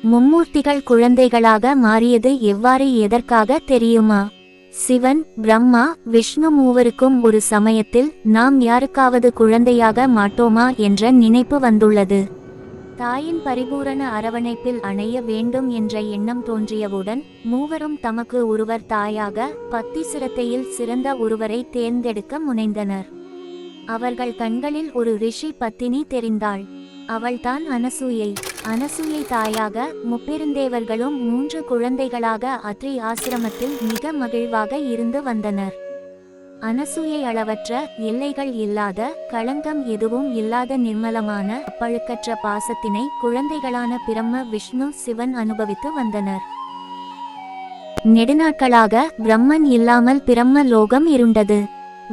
மும்மூர்த்திகள் குழந்தைகளாக மாறியது எவ்வாறு எதற்காக தெரியுமா? சிவன், பிரம்மா, விஷ்ணு மூவருக்கும் ஒரு சமயத்தில் நாம் யாருக்காவது குழந்தையாக மாட்டோமா என்ற நினைப்பு வந்துள்ளது. தாயின் பரிபூரண அரவணைப்பில் அணைய வேண்டும் என்ற எண்ணம் தோன்றியவுடன் மூவரும் தமக்கு ஒருவர் தாயாக பக்தி சிரத்தையில் சிறந்த ஒருவரை தேர்ந்தெடுக்க முனைந்தனர். அவர்கள் கண்களில் ஒரு ரிஷி பத்தினி தெரிந்தாள். அவள்தான் அனசூயை. அனசூயை தாயாக முப்பெருந்தேவர்களும் 3 குழந்தைகளாக அத்ரி ஆசிரமத்தில் மிக மகிழ்வாக இருந்து வந்தனர். அனசூயை அளவற்ற, எல்லைகள் இல்லாத, களங்கம் எதுவும் இல்லாத நிர்மலமான அப்பழுக்கற்ற பாசத்தினை குழந்தைகளான பிரம்ம, விஷ்ணு, சிவன் அனுபவித்து வந்தனர். நெடுநாட்களாக பிரம்மன் இல்லாமல் பிரம்ம லோகம் இருண்டது.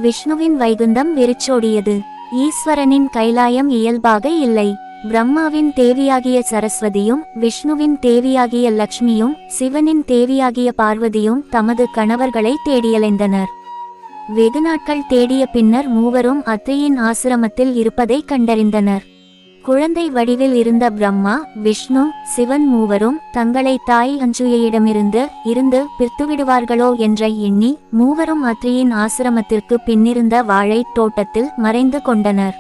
விஷ்ணுவின் வைகுந்தம் வெறிச்சோடியது. ஈஸ்வரனின் கைலாயம் இயல்பாக இல்லை. பிரம்மாவின் தேவியாகிய சரஸ்வதியும் விஷ்ணுவின் தேவியாகிய லக்ஷ்மியும் சிவனின் தேவியாகிய பார்வதியும் தமது கணவர்களை தேடியலைந்தனர். வெகு நாட்கள் தேடிய பின்னர் மூவரும் அத்ரியின் ஆசிரமத்தில் இருப்பதை கண்டறிந்தனர். குழந்தை வடிவில் இருந்த பிரம்மா, விஷ்ணு, சிவன் மூவரும் தங்களை தாய் அனசூயையிடமிருந்து பிரித்துவிடுவார்களோ என்ற எண்ணி மூவரும் அத்ரியின் ஆசிரமத்திற்கு பின்னிருந்த வாழை தோட்டத்தில் மறைந்து கொண்டனர்.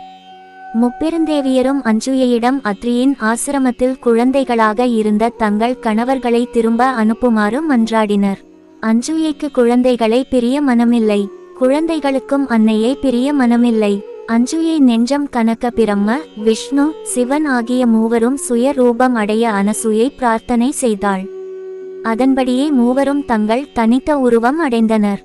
முப்பெருந்தேவியரும் அனசூயையிடம் அத்ரியின் ஆசிரமத்தில் குழந்தைகளாக இருந்த தங்கள் கணவர்களை திரும்ப அனுப்புமாறு மன்றாடினர். அனசூயைக்கு குழந்தைகளை பிரிய மனமில்லை. குழந்தைகளுக்கும் அன்னையை பிரிய மனமில்லை. அனசூயை நெஞ்சம் கனக்க பிரம்ம, விஷ்ணு, சிவன் ஆகிய மூவரும் சுய ரூபம் அடைய அனசூயை பிரார்த்தனை செய்தாள். அதன்படியே மூவரும் தங்கள் தனித்த உருவம் அடைந்தனர்.